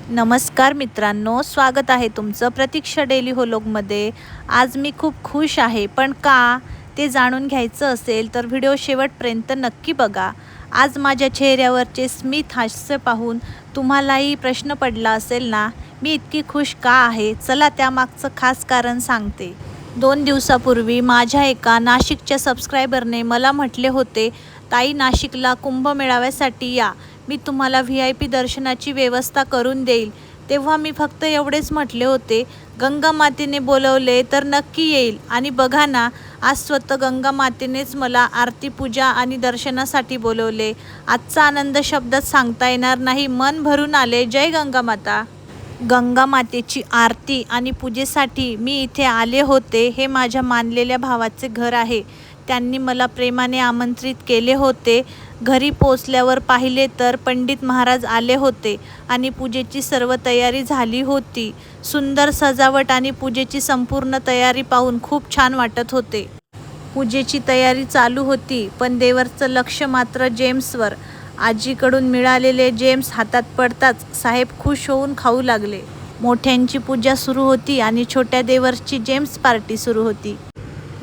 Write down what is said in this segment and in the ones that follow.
नमस्कार मित्रांनो, स्वागत आहे तुमचं प्रतीक्षा डेली व्लॉगमध्ये। आज मी खूप खुश आहे, पण का ते जाणून घ्यायचं असेल तर व्हिडिओ शेवटपर्यंत नक्की बघा। आज माझ्या चेहऱ्यावरचे स्मित हास्य पाहून तुम्हालाही प्रश्न पडला असेल ना, मी इतकी खुश का आहे? चला त्यामागचं खास कारण सांगते। 2 दिवसापूर्वी माझ्या एका नाशिकच्या सबस्क्रायबरने मला म्हटले होते, ताई नाशिकला कुंभमेळाव्यासाठी या, मी तुम्हाला VIP दर्शनाची व्यवस्था करून देईल। तेव्हा मी फक्त एवढेच म्हटले होते, गंगा मातेने बोलवले तर नक्की येईल। आणि बघा ना, आज स्वतः गंगा मातेनेच मला आरती पूजा आणि दर्शनासाठी बोलवले। आजचा आनंद शब्दात सांगता येणार नाही, मन भरून आले। जय गंगा माता। गंगा मातेची आरती आणि पूजेसाठी मी इथे आले होते। हे माझ्या मानलेल्या भावाचे घर आहे। त्यांनी मला प्रेमाने आमंत्रित केले होते। घरी पोचल्यावर पाहिले तर पंडित महाराज आले होते आणि पूजेची सर्व तयारी झाली होती। सुंदर सजावट आणि पूजेची संपूर्ण तयारी पाहून खूप छान वाटत होते। पूजेची तयारी चालू होती, पण देवरचं लक्ष मात्र जेम्सवर। आजीकडून मिळालेले जेम्स हातात पडताच साहेब खुश होऊन खाऊ लागले। मोठ्यांची पूजा सुरू होती आणि छोट्या देवरची जेम्स पार्टी सुरू होती।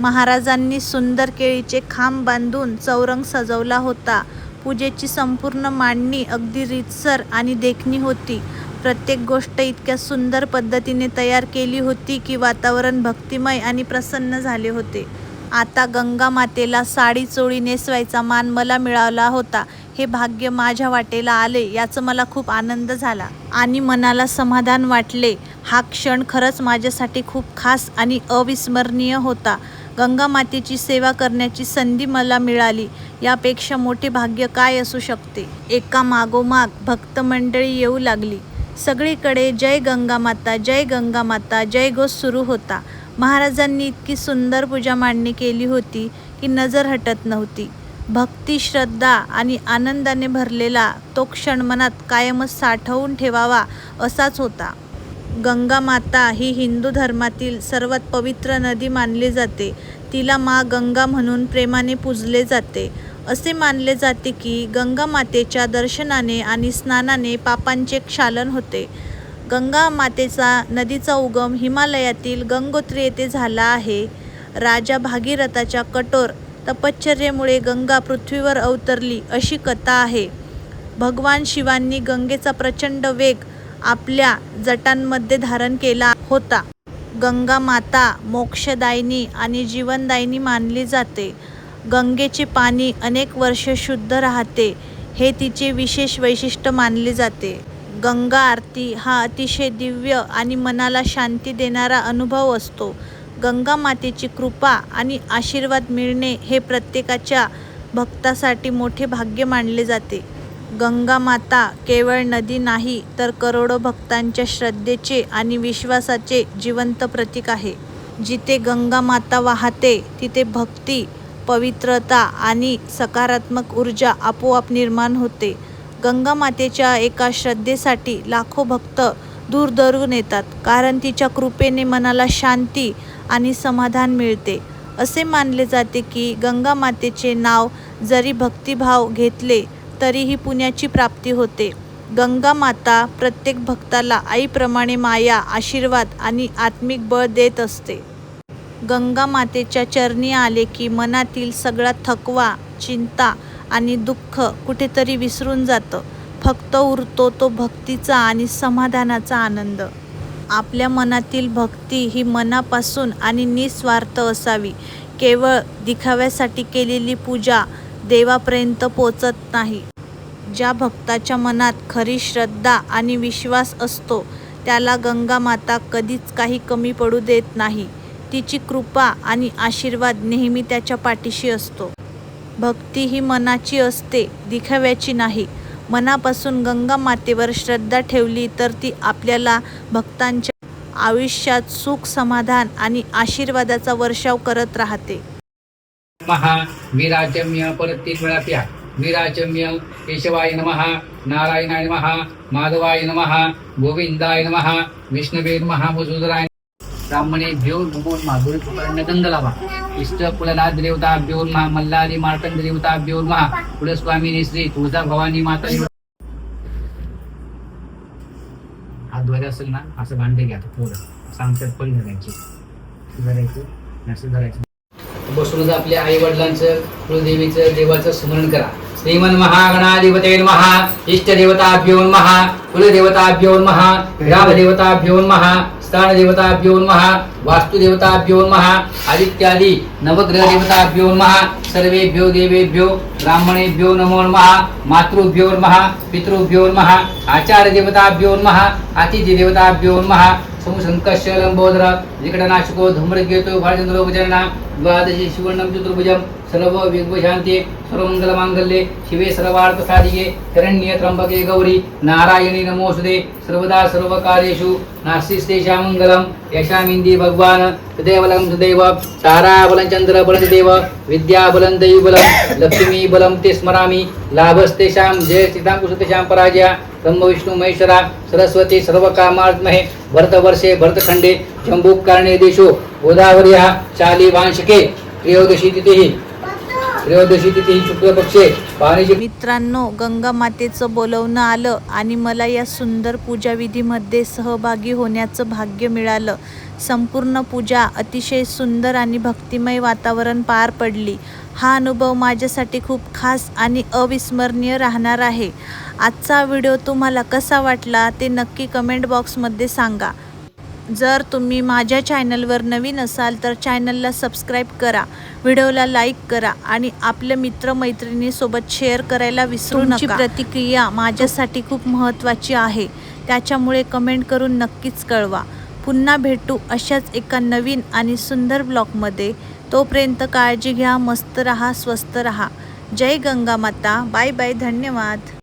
महाराजांनी सुंदर केळीचे खांब बांधून चौरंग सजवला होता। पूजेची संपूर्ण मांडणी अगदी रीतसर आणि देखणी होती। प्रत्येक गोष्ट इतक्या सुंदर पद्धतीने तयार केली होती की वातावरण भक्तिमय आणि प्रसन्न झाले होते। आता गंगा मातेला साडी चोळी नेसवायचा मान मला मिळाला होता। हे भाग्य माझ्या वाटेला आले याचा मला खूप आनंद झाला आणि मनाला समाधान वाटले। हा क्षण खरंच माझ्यासाठी खूप खास आणि अविस्मरणीय होता। गंगा मातेची सेवा करण्याची संधी मला मिळाली, यापेक्षा मोठे भाग्य काय असू शकते। एका मागोमाग भक्त मंडळी येऊ लागली। सगळीकडे जय गंगा माता, जय गंगा माता, जय घोष सुरू होता। महाराजांनी इतकी सुंदर पूजा मांडणी केली होती की नजर हटत नव्हती। भक्ती, श्रद्धा आणि आनंदाने भरलेला तो क्षण मनात कायमच साठवून ठेवावा असाच होता। गंगा माता ही हिंदू धर्मातील सर्वात पवित्र नदी मानली जाते। तिला माँ गंगा म्हणून प्रेमाने पूजले जाते। असे मानले जाते की गंगा मातेच्या दर्शनाने आणि स्नानाने पापांचे क्षालन होते। गंगा मातेचा नदीचा उगम हिमालयातील गंगोत्री येथे झाला आहे। राजा भागीरथाच्या कठोर तपश्चर्येमुळे गंगा पृथ्वीवर अवतरली अशी कथा आहे। भगवान शिवांनी गंगेचा प्रचंड वेग आपल्या जटांमध्ये धारण केला होता। गंगा माता मोक्षदायिनी आणि जीवनदायिनी मानली जाते। गंगेचे पाणी अनेक वर्ष शुद्ध राहते, हे तिचे विशेष वैशिष्ट्य मानले जाते। गंगा आरती हा अतिशय दिव्य आणि मनाला शांती देणारा अनुभव असतो। गंगा मातेची कृपा आणि आशीर्वाद मिळणे हे प्रत्येकाच्या भक्तासाठी मोठे भाग्य मानले जाते। गंगा माता केवळ नदी नाही, तर करोडो भक्तांच्या श्रद्धेचे आणि विश्वासाचे जिवंत प्रतीक आहे। जिथे गंगा माता वाहते तिथे भक्ती, पवित्रता आणि सकारात्मक ऊर्जा आपोआप निर्माण होते। गंगा मातेच्या एका श्रद्धेसाठी लाखो भक्त दूरदूरून येतात, कारण तिच्या कृपेने मनाला शांती आणि समाधान मिळते। असे मानले जाते की गंगा मातेचे नाव जरी भक्तिभाव घेतले तरीही पुण्याची प्राप्ती होते। गंगा माता प्रत्येक भक्ताला आईप्रमाणे माया, आशीर्वाद आणि आत्मिक बळ देत असते। गंगा मातेच्या चरणी आले की मनातील सगळा थकवा, चिंता आणि दुःख कुठेतरी विसरून जातं। फक्त उरतो तो भक्तीचा आणि समाधानाचा आनंद। आपल्या मनातील भक्ती ही मनापासून आणि निस्वार्थ असावी। केवळ दिखाव्यासाठी केलेली पूजा देवापर्यंत पोचत नाही। ज्या भक्ताच्या मनात खरी श्रद्धा आणि विश्वास असतो त्याला गंगा माता कधीच काही कमी पडू देत नाही। तिची कृपा आणि आशीर्वाद नेहमी त्याच्या पाठीशी असतो। भक्ती ही मनाची असते, दिखाव्याची नाही। मनापासून गंगा मातेवर श्रद्धा ठेवली तर ती आपल्याला भक्तांच्या आयुष्यात सुख, समाधान आणि आशीर्वादाचा वर्षाव करत राहते। वीराचम्य परत 3 वेळा प्या। वीराचम्य केशवाय नमः, नारायणाय नमः, माधवाय नमः, गोविंदाय नमः, विष्णवे नमः, मधुसूदनाय। ब्राह्मणेभ्यो नमो माधुरी पुत्रांना गंध लावा। इष्ट कुलनाथ देवताभ्यो नमः, मल्हारी मार्तंड देवताभ्यो नमः, कुलस्वामिनी श्री तुळजा भवानी माता। हात धुवायचा असेल ना असं भांडे घ्या थोडं सांगतात पण धरायचं असं धरायचं. बसूनच आपल्या आई वडिलांचं कुलदेवीचं देवाचं स्मरण करा. श्रीमन महागणाधिपते नमः. इष्टदेवताभ्यो नमः. कुलदेवताभ्यो नमः. ग्रामदेवताभ्यो नमः. स्थानदेवताभ्यो नमः. वास्तुदेवताभ्यो नमः. आदित्यादि नवग्रह देवताभ्यो नमः. सर्वेभ्यो देवेभ्यो ब्राह्मणेभ्यो नमो नमः. मातृभ्यो नमः. पितृभ्यो नमः. आचार्य देवताभ्यो नमः. अतिथि देवताभ्यो नमः. समुशंकश्च लंबोदर विकटनाशको धूम्रकेतु भालचंद्रोपचरणा द्वादशी शिवर्णं चतुर्भुजं सर्व विघ्नशान्ते सर्वमङ्गलमाङ्गल्ये शिवे सर्वार्थसाधिके शरण्ये त्र्यम्बके गौरी नारायणी नमोस्तुते सर्वदा सर्वकार्येषु नास्तिस्तेषां मङ्गलं यशामिन्दी भगवान् तदेवलं तदेव ताराबलं चन्द्रबलं देव विद्याबलं दैवबलं लक्ष्मीबलं ते स्मरामि लाभस्तेषां जयस्थितां कुशतेषां पराजया ब्रह्म विष्णु महेश्वरा सरस्वती सर्वकामात्महे भरतवर्षे भरतखंडे जम्बूकारणे देशो गोदावर्या शालिवांशके त्रयोदशी तिथी शुक्लपक्षे पाणी. मित्रांनो, गंगा मातेचं बोलवणं आलं आणि मला या सुंदर पूजा विधीमध्ये सहभागी होण्याचं भाग्य मिळालं. संपूर्ण पूजा अतिशय सुंदर आणि भक्तिमय वातावरण पार पडली. हा अनुभव माझ्यासाठी खूप खास आणि अविस्मरणीय राहणार आहे. आजचा व्हिडिओ तुम्हाला कसा वाटला ते नक्की कमेंट बॉक्समध्ये सांगा. जर तुम्ही माझ्या चॅनलवर नवीन असाल तर चॅनलला सबस्क्राईब करा, व्हिडिओला लाईक करा आणि आपल्या मित्रमैत्रिणीसोबत शेअर करायला विसरू नका. तुमची प्रतिक्रिया माझ्यासाठी खूप महत्त्वाची आहे, त्याच्यामुळे कमेंट करून नक्कीच कळवा. पुन्हा भेटू अशाच एका नवीन आणि सुंदर ब्लॉगमध्ये. तोपर्यंत काळजी घ्या, मस्त रहा, स्वस्त रहा. जय गंगा माता. Bye bye. धन्यवाद.